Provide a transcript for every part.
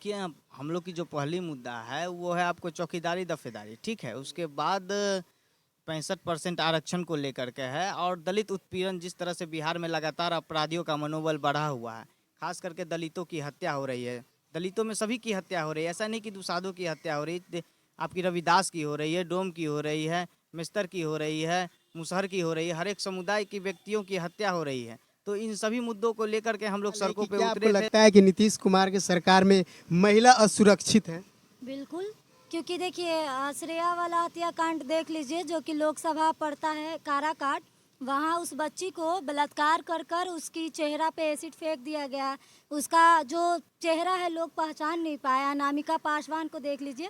देखिए हम लोग की जो पहली मुद्दा है वो है आपको चौकीदारी दफेदारी, ठीक है। उसके बाद 65% आरक्षण को लेकर के है, और दलित उत्पीड़न जिस तरह से बिहार में लगातार अपराधियों का मनोबल बढ़ा हुआ है, खास करके दलितों की हत्या हो रही है। दलितों में सभी की हत्या हो रही है, ऐसा नहीं कि दुसाधों की हत्या हो रही है। आपकी रविदास की हो रही है, डोम की हो रही है, मिस्तर की हो रही है, मुसहर की हो रही है, हर एक समुदाय की व्यक्तियों की हत्या हो रही है। तो इन सभी मुद्दों को लेकर के हम लोग सवाल है सड़कों कि पे क्या आपको उतरे थे। लगता है कि नीतीश कुमार की सरकार में महिला असुरक्षित है? बिल्कुल, क्योंकि देखिए श्रेया वाला हत्याकांड देख लीजिए जो कि लोकसभा पड़ता है काराकाट, वहाँ उस बच्ची को बलात्कार कर कर उसकी चेहरा पे एसिड फेंक दिया गया। उसका जो चेहरा है लोग पहचान नहीं पाए। अनामिका पासवान को देख लीजिए।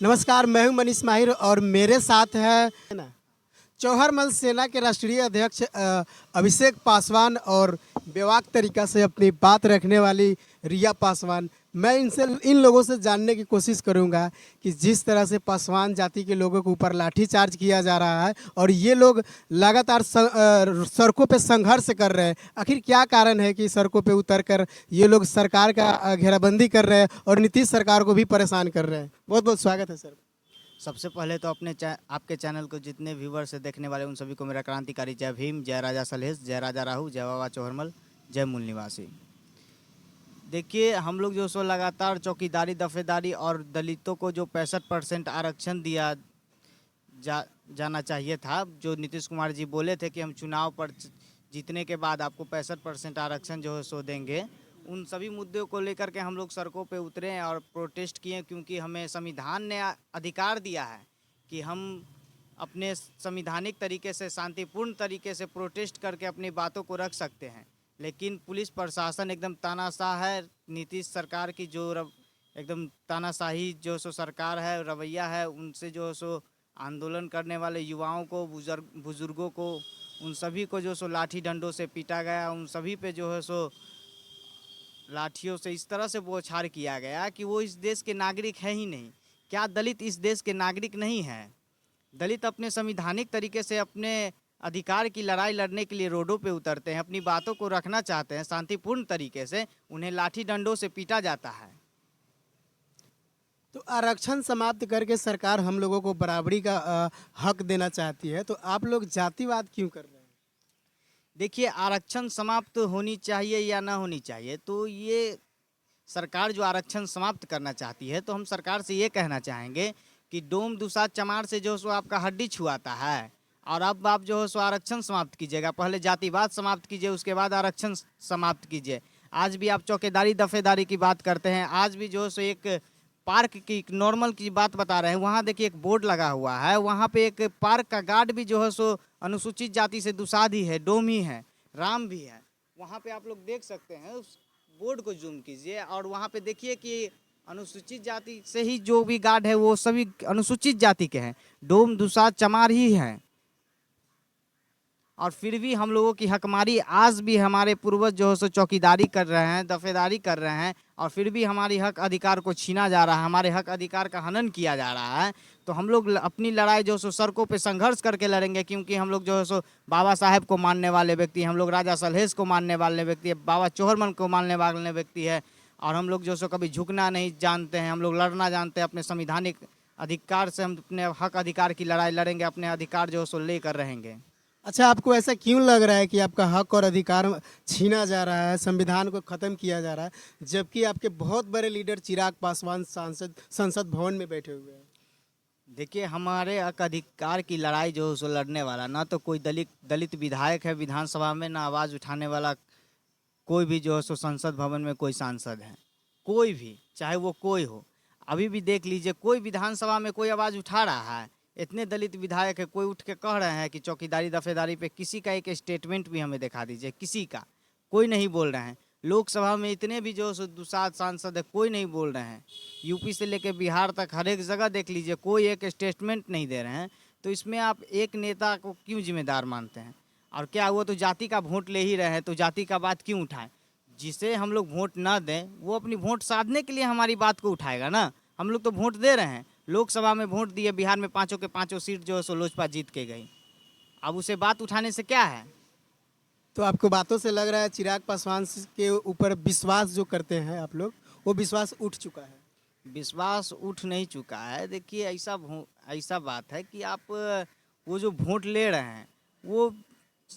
नमस्कार, मैं हूं मनीष माहिर और मेरे साथ है ना चौहरमल सेना के राष्ट्रीय अध्यक्ष अभिषेक पासवान और बेबाक तरीका से अपनी बात रखने वाली रिया पासवान। मैं इन लोगों से जानने की कोशिश करूंगा कि जिस तरह से पासवान जाति के लोगों के ऊपर लाठीचार्ज किया जा रहा है और ये लोग लगातार सड़कों पे संघर्ष कर रहे हैं, आखिर क्या कारण है कि सड़कों पे उतरकर ये लोग सरकार का घेराबंदी कर रहे हैं और नीतीश सरकार को भी परेशान कर रहे हैं? बहुत बहुत स्वागत है सर। सबसे पहले तो आपके चैनल को जितने व्यूवर्स से देखने वाले उन सभी को मेरा क्रांतिकारी जय भीम, जय राजा सलहेश, जय राजा राहु, जय बाबा चौहरमल, जय मूल निवासी। देखिए हम लोग जो सो लगातार चौकीदारी दफेदारी और दलितों को जो 65% आरक्षण दिया जाना चाहिए था, जो नीतीश कुमार जी बोले थे कि हम चुनाव पर जीतने के बाद आपको 65% आरक्षण जो है सो देंगे, उन सभी मुद्दों को लेकर के हम लोग सड़कों पे उतरे हैं और प्रोटेस्ट किए, क्योंकि हमें संविधान ने अधिकार दिया है कि हम अपने संवैधानिक तरीके से शांतिपूर्ण तरीके से प्रोटेस्ट करके अपनी बातों को रख सकते हैं। लेकिन पुलिस प्रशासन एकदम तानाशाह है। नीतीश सरकार की जो एकदम तानाशाही जो सो सरकार है, रवैया है, उनसे जो सो आंदोलन करने वाले युवाओं को, बुजुर्गों को, उन सभी को जो सो लाठी डंडों से पीटा गया। उन सभी पे जो है सो लाठियों से इस तरह से बौछार किया गया कि वो इस देश के नागरिक है ही नहीं। क्या दलित इस देश के नागरिक नहीं है? दलित अपने संवैधानिक तरीके से अपने अधिकार की लड़ाई लड़ने के लिए रोडों पे उतरते हैं, अपनी बातों को रखना चाहते हैं शांतिपूर्ण तरीके से, उन्हें लाठी डंडों से पीटा जाता है। तो आरक्षण समाप्त करके सरकार हम लोगों को बराबरी का हक देना चाहती है, तो आप लोग जातिवाद क्यों कर रहे हैं? देखिए आरक्षण समाप्त होनी चाहिए या ना होनी चाहिए, तो ये सरकार जो आरक्षण समाप्त करना चाहती है, तो हम सरकार से ये कहना चाहेंगे कि डोम दुसाध चमार से जो सो आपका हड्डी छुआता है, और अब आप जो है सो आरक्षण समाप्त कीजिएगा। पहले जातिवाद समाप्त कीजिए, उसके बाद आरक्षण समाप्त कीजिए। आज भी आप चौकीदारी दफेदारी की बात करते हैं, आज भी जो है सो एक पार्क की नॉर्मल की बात बता रहे हैं। वहाँ देखिए एक बोर्ड लगा हुआ है, वहाँ पे एक पार्क का गार्ड भी जो है सो अनुसूचित जाति से दुसाध ही है, डोम ही है, राम भी है। वहाँ पे आप लोग देख सकते हैं, उस बोर्ड को जूम कीजिए और वहाँ पे देखिए कि अनुसूचित जाति से ही जो भी गार्ड है वो सभी अनुसूचित जाति के हैं, डोम दुसाध चमार ही हैं। और फिर भी हम लोगों की हकमारी, आज भी हमारे पूर्वज जो है सो चौकीदारी कर रहे हैं, दफेदारी कर रहे हैं, और फिर भी हमारी हक अधिकार को छीना जा रहा है, हमारे हक अधिकार का हनन किया जा रहा है। तो हम लोग अपनी लड़ाई जो सो सड़कों पे संघर्ष करके लड़ेंगे, क्योंकि हम लोग जो है सो बाबा साहेब को मानने वाले व्यक्ति, हम लोग राजा सलहेश को मानने वाले व्यक्ति है, बाबा चौहरमल को मानने वाले व्यक्ति है। और हम लोग जो सो कभी झुकना नहीं जानते हैं, हम लोग लड़ना जानते हैं। अपने संवैधानिक अधिकार से हम अपने हक अधिकार की लड़ाई लड़ेंगे, अपने अधिकार जो है सो लेकर रहेंगे। अच्छा, आपको ऐसा क्यों लग रहा है कि आपका हक और अधिकार छीना जा रहा है, संविधान को ख़त्म किया जा रहा है, जबकि आपके बहुत बड़े लीडर चिराग पासवान संसद भवन में बैठे हुए हैं? देखिए हमारे हक अधिकार की लड़ाई जो है उसको लड़ने वाला ना तो कोई दलित विधायक है विधानसभा में, ना आवाज़ उठाने वाला कोई भी जो है सो संसद भवन में कोई सांसद है, कोई भी, चाहे वो कोई हो। अभी भी देख लीजिए, कोई विधानसभा में कोई आवाज़ उठा रहा है? इतने दलित विधायक है, कोई उठ के कह रहे हैं कि चौकीदारी दफेदारी पे किसी का एक स्टेटमेंट भी हमें दिखा दीजिए, किसी का कोई नहीं बोल रहे हैं। लोकसभा में इतने भी जो दुसाध सांसद है, कोई नहीं बोल रहे हैं। यूपी से लेकर बिहार तक हर एक जगह देख लीजिए, कोई एक स्टेटमेंट नहीं दे रहे हैं। तो इसमें आप एक नेता को क्यों जिम्मेदार मानते हैं? और क्या वो तो जाति का वोट ले ही रहे हैं, तो जाति का बात क्यों उठाएं? जिसे हम लोग वोट ना दें वो अपनी वोट साधने के लिए हमारी बात को उठाएगा ना। हम लोग तो वोट दे रहे हैं, लोकसभा में वोट दिए, बिहार में 5 के 5 सीट जो है सो लोजपा जीत के गई। अब उसे बात उठाने से क्या है? तो आपको बातों से लग रहा है चिराग पासवान के ऊपर विश्वास जो करते हैं आप लोग, वो विश्वास उठ चुका है? विश्वास उठ नहीं चुका है। देखिए ऐसा बात है कि आप वो जो वोट ले रहे हैं वो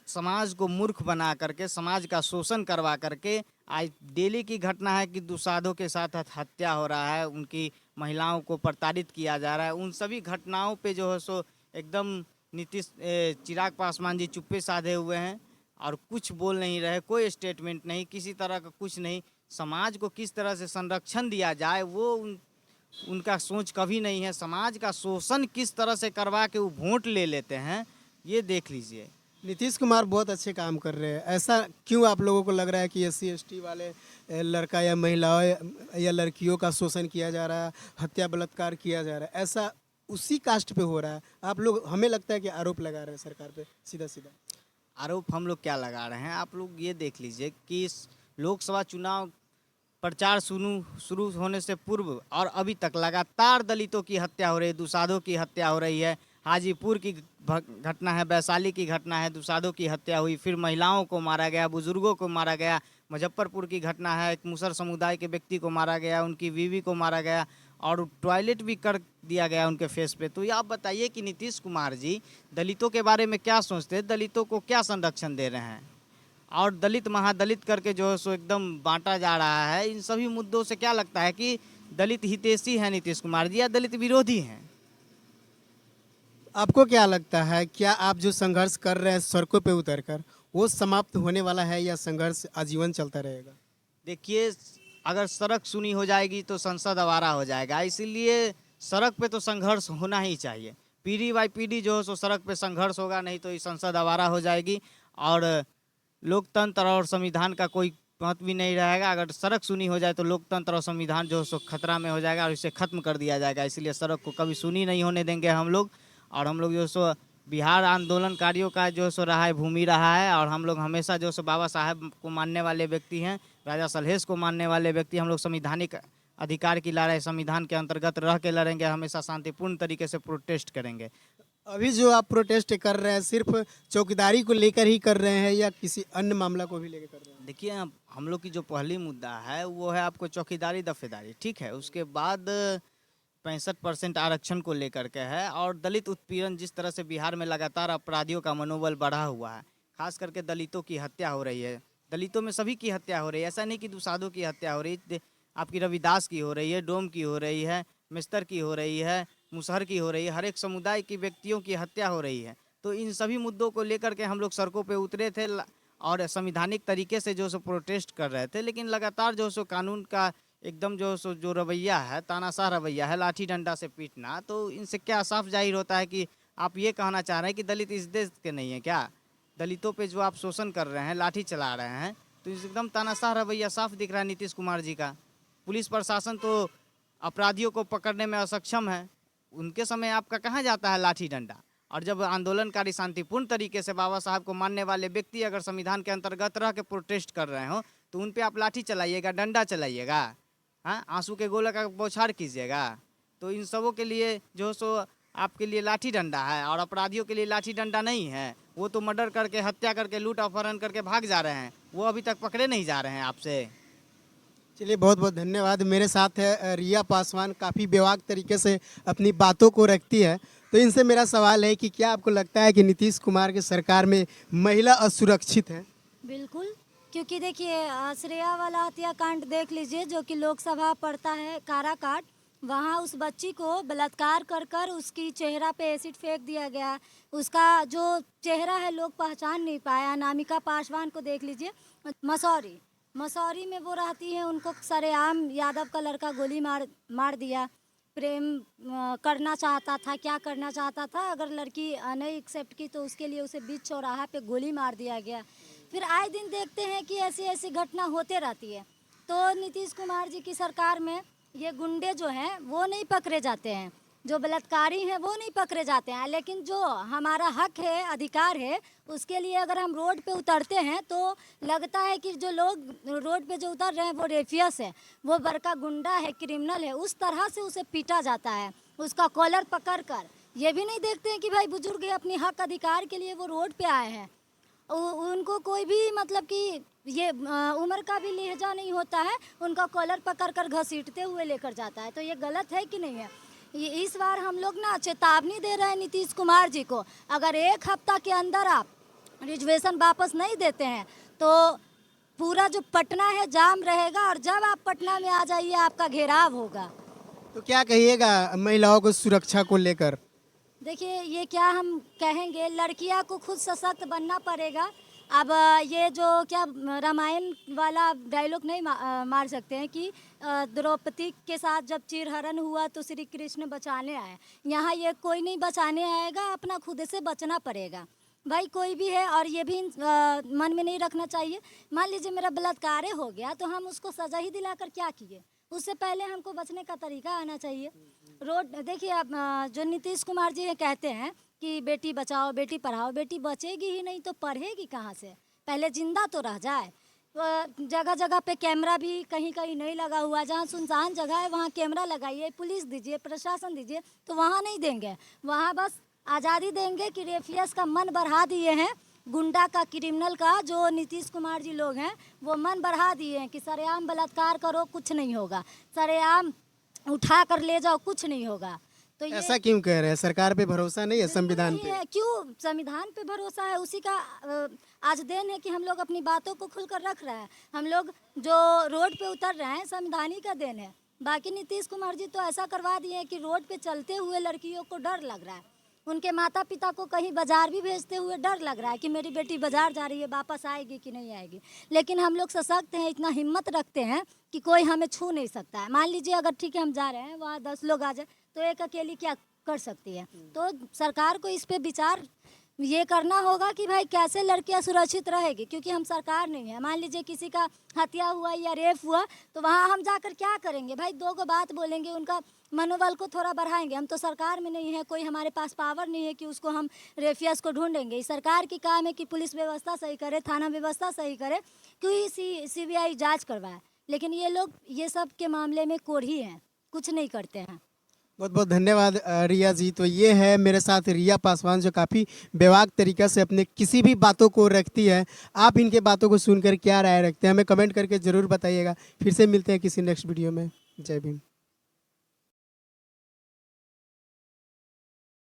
समाज को मूर्ख बना करके, समाज का शोषण करवा करके, आज डेली की घटना है कि दुसाधों के साथ हत्या हो रहा है, उनकी महिलाओं को प्रताड़ित किया जा रहा है। उन सभी घटनाओं पे जो है सो एकदम चिराग पासवान जी चुप्पे साधे हुए हैं और कुछ बोल नहीं रहे, कोई स्टेटमेंट नहीं, किसी तरह का कुछ नहीं। समाज को किस तरह से संरक्षण दिया जाए वो उनका सोच कभी नहीं है। समाज का शोषण किस तरह से करवा के वो वोट ले लेते हैं, ये देख लीजिए। नीतीश कुमार बहुत अच्छे काम कर रहे हैं, ऐसा क्यों आप लोगों को लग रहा है कि SC ST वाले लड़का या महिलाओं या लड़कियों का शोषण किया जा रहा है, हत्या बलात्कार किया जा रहा है, ऐसा उसी कास्ट पे हो रहा है? आप लोग, हमें लगता है कि आरोप लगा रहे हैं सरकार पे सीधा सीधा। आरोप हम लोग क्या लगा रहे हैं, आप लोग ये देख लीजिए कि इस लोकसभा चुनाव प्रचार शुरू होने से पूर्व और अभी तक लगातार दलितों की हत्या हो रही है, दुसाधों की हत्या हो रही है। हाजीपुर की घटना है, वैशाली की घटना है, दुसाधों की हत्या हुई, फिर महिलाओं को मारा गया, बुजुर्गों को मारा गया। मुजफ्फरपुर की घटना है, एक मुसर समुदाय के व्यक्ति को मारा गया, उनकी बीवी को मारा गया और टॉयलेट भी कर दिया गया उनके फेस पे। तो ये आप बताइए कि नीतीश कुमार जी दलितों के बारे में क्या सोचते हैं, दलितों को क्या संरक्षण दे रहे हैं? और दलित महादलित करके जो है सो एकदम बांटा जा रहा है। इन सभी मुद्दों से क्या लगता है कि दलित हितैषी है नीतीश कुमार जी या दलित विरोधी हैं? आपको क्या लगता है, क्या आप जो संघर्ष कर रहे हैं सड़कों पे उतरकर, वो समाप्त होने वाला है या संघर्ष आजीवन चलता रहेगा? देखिए, अगर सड़क सुनी हो जाएगी तो संसद आवारा हो जाएगा, इसीलिए सड़क पे तो संघर्ष होना ही चाहिए। पीढ़ी बाई पीढ़ी जो है सो सड़क पे संघर्ष होगा, नहीं तो ये संसद आवारा हो जाएगी और लोकतंत्र और संविधान का कोई महत्व भी नहीं रहेगा। अगर सड़क सुनी हो जाए तो लोकतंत्र और संविधान जो है सो खतरा में हो जाएगा और इसे खत्म कर दिया जाएगा। इसलिए सड़क को कभी सुनी नहीं होने देंगे हम लोग। और हम लोग जो सो बिहार आंदोलनकारियों का जो सो रहा है, भूमि रहा है, और हम लोग हमेशा जो सो बाबा साहब को मानने वाले व्यक्ति हैं, राजा सलहेश को मानने वाले व्यक्ति। हम लोग संवैधानिक अधिकार की लड़ाई संविधान के अंतर्गत रह के लड़ेंगे, हमेशा शांतिपूर्ण तरीके से प्रोटेस्ट करेंगे। अभी जो आप प्रोटेस्ट कर रहे हैं सिर्फ चौकीदारी को लेकर ही कर रहे हैं या किसी अन्य मामला को भी लेकर कर रहे हैं? देखिए, हम लोग की जो पहली मुद्दा है वो है आपको चौकीदारी दफेदारी, ठीक है। उसके बाद 65% आरक्षण को लेकर के है, और दलित उत्पीड़न जिस तरह से बिहार में लगातार अपराधियों का मनोबल बढ़ा हुआ है, खास करके दलितों की हत्या हो रही है। दलितों में सभी की हत्या हो रही है, ऐसा नहीं कि दुसाधों की हत्या हो रही है, आपकी रविदास की हो रही है, डोम की हो रही है, मिस्तर की हो रही है, मुसहर की हो रही है, हर एक समुदाय की व्यक्तियों की हत्या हो रही है। तो इन सभी मुद्दों को लेकर के हम लोग सड़कों पे उतरे थे और संवैधानिक तरीके से जो सो प्रोटेस्ट कर रहे थे। लेकिन लगातार जो सो कानून का एकदम जो रवैया है, तानाशाह रवैया है, लाठी डंडा से पीटना, तो इनसे क्या साफ जाहिर होता है कि आप ये कहना चाह रहे हैं कि दलित इस देश के नहीं है क्या? दलितों पे जो आप शोषण कर रहे हैं, लाठी चला रहे हैं, तो एकदम तानाशाह रवैया साफ दिख रहा है नीतीश कुमार जी का। पुलिस प्रशासन तो अपराधियों को पकड़ने में असक्षम है, उनके समय आपका कहाँ जाता है लाठी डंडा? और जब आंदोलनकारी शांतिपूर्ण तरीके से बाबा साहब को मानने वाले व्यक्ति अगर संविधान के अंतर्गत रह के प्रोटेस्ट कर रहे हो, तो उन पे आप लाठी चलाइएगा, डंडा चलाइएगा, हाँ, आंसू के गोला का बौछार कीजिएगा। तो इन सबों के लिए जो सो आपके लिए लाठी डंडा है, और अपराधियों के लिए लाठी डंडा नहीं है। वो तो मर्डर करके, हत्या करके, लूट अपहरण करके भाग जा रहे हैं, वो अभी तक पकड़े नहीं जा रहे हैं आपसे। चलिए, बहुत बहुत धन्यवाद। मेरे साथ है रिया पासवान, काफ़ी बेबाक तरीके से अपनी बातों को रखती है। तो इनसे मेरा सवाल है कि क्या आपको लगता है कि नीतीश कुमार की सरकार में महिला असुरक्षित है? बिल्कुल, क्योंकि देखिए श्रेया वाला हत्याकांड देख लीजिए, जो कि लोकसभा पड़ता है काराकाट, वहाँ उस बच्ची को बलात्कार कर कर उसकी चेहरा पे एसिड फेंक दिया गया। उसका जो चेहरा है लोग पहचान नहीं पाया। अनामिका पासवान को देख लीजिए, मसौरी में वो रहती है, उनको सरेआम यादव का लड़का गोली मार दिया। प्रेम करना चाहता था, क्या करना चाहता था, अगर लड़की नहीं एक्सेप्ट की तो उसके लिए उसे बीच चौराहा पे गोली मार दिया गया। फिर आए दिन देखते हैं कि ऐसी ऐसी घटना होते रहती है। तो नीतीश कुमार जी की सरकार में ये गुंडे जो हैं वो नहीं पकड़े जाते हैं, जो बलात्कारी हैं वो नहीं पकड़े जाते हैं, लेकिन जो हमारा हक है, अधिकार है, उसके लिए अगर हम रोड पे उतरते हैं तो लगता है कि जो लोग रोड पे जो उतर रहे हैं वो रेफियस है, वो बड़का गुंडा है, क्रिमिनल है। उस तरह से उसे पीटा जाता है, उसका कॉलर पकड़ कर। ये भी नहीं देखते हैं कि भाई बुजुर्ग है, अपनी हक अधिकार के लिए वो रोड पे आए हैं। उनको कोई भी मतलब कि ये उम्र का भी लिहाजा नहीं होता है, उनका कॉलर पकड़ कर घसीटते हुए लेकर जाता है। तो ये गलत है कि नहीं है? ये इस बार हम लोग ना चेतावनी दे रहे हैं नीतीश कुमार जी को, अगर 1 हफ्ता के अंदर आप रिजर्वेशन वापस नहीं देते हैं तो पूरा जो पटना है जाम रहेगा, और जब आप पटना में आ जाइए आपका घेराव होगा। तो क्या कहिएगा महिलाओं को सुरक्षा को लेकर? देखिए, ये क्या हम कहेंगे, लड़कियां को खुद सशक्त बनना पड़ेगा। अब ये जो क्या रामायण वाला डायलॉग नहीं मार सकते हैं कि द्रौपदी के साथ जब चीरहरण हुआ तो श्री कृष्ण बचाने आए। यहाँ ये कोई नहीं बचाने आएगा, अपना खुद से बचना पड़ेगा। भाई कोई भी है, और ये भी मन में नहीं रखना चाहिए। मान लीजिए मेरा बलात्कार हो गया तो हम उसको सजा ही दिलाकर क्या किए, उससे पहले हमको बचने का तरीका आना चाहिए। रोड देखिए, अब जो नीतीश कुमार जी कहते हैं कि बेटी बचाओ बेटी पढ़ाओ, बेटी बचेगी ही नहीं तो पढ़ेगी कहाँ से? पहले जिंदा तो रह जाए। जगह जगह पे कैमरा भी कहीं कहीं नहीं लगा हुआ, जहाँ सुनसान जगह है वहाँ कैमरा लगाइए, पुलिस दीजिए, प्रशासन दीजिए। तो वहाँ नहीं देंगे, वहाँ बस आज़ादी देंगे कि रेफियस का मन बढ़ा दिए हैं, गुंडा का, क्रिमिनल का, जो नीतीश कुमार जी लोग हैं वो मन बढ़ा दिए हैं कि सरेआम बलात्कार करो कुछ नहीं होगा, सरेआम उठा कर ले जाओ कुछ नहीं होगा। तो ये ऐसा क्यों कह रहे हैं? सरकार पे भरोसा नहीं है, संविधान नहीं पे? है। क्यों संविधान पे भरोसा है? उसी का आज देन है कि हम लोग अपनी बातों को खुलकर रख रहे हैं। हम लोग जो रोड पे उतर रहे हैं संविधान ही का देन है। बाकी नीतीश कुमार जी तो ऐसा करवा दिए हैं कि रोड पे चलते हुए लड़कियों को डर लग रहा है, उनके माता पिता को कहीं बाजार भी भेजते हुए डर लग रहा है कि मेरी बेटी बाजार जा रही है, वापस आएगी कि नहीं आएगी। लेकिन हम लोग सशक्त हैं, इतना हिम्मत रखते हैं कि कोई हमें छू नहीं सकता है। मान लीजिए अगर ठीक है हम जा रहे हैं, वहाँ 10 लोग आ जाए तो एक अकेली क्या कर सकती है? तो सरकार को इस पे विचार ये करना होगा कि भाई कैसे लड़कियां सुरक्षित रहेगी, क्योंकि हम सरकार नहीं है। मान लीजिए किसी का हत्या हुआ या रेप हुआ तो वहाँ हम जाकर क्या करेंगे? भाई 2 बात बोलेंगे, उनका मनोबल को थोड़ा बढ़ाएंगे। हम तो सरकार में नहीं है, कोई हमारे पास पावर नहीं है कि उसको हम रेफियस को ढूंढेंगे। सरकार की काम है कि पुलिस व्यवस्था सही करे, थाना व्यवस्था सही करे, क्योंकि CBI जांच करवाए। लेकिन ये लोग ये सब के मामले में कोढ़ी हैं, कुछ नहीं करते हैं। बहुत बहुत धन्यवाद रिया जी। तो ये है मेरे साथ रिया पासवान, जो काफ़ी बेबाक तरीक़ा से अपने किसी भी बातों को रखती है। आप इनके बातों को सुनकर क्या राय रखते हैं हमें कमेंट करके ज़रूर बताइएगा। फिर से मिलते हैं किसी नेक्स्ट वीडियो में। जय भीम।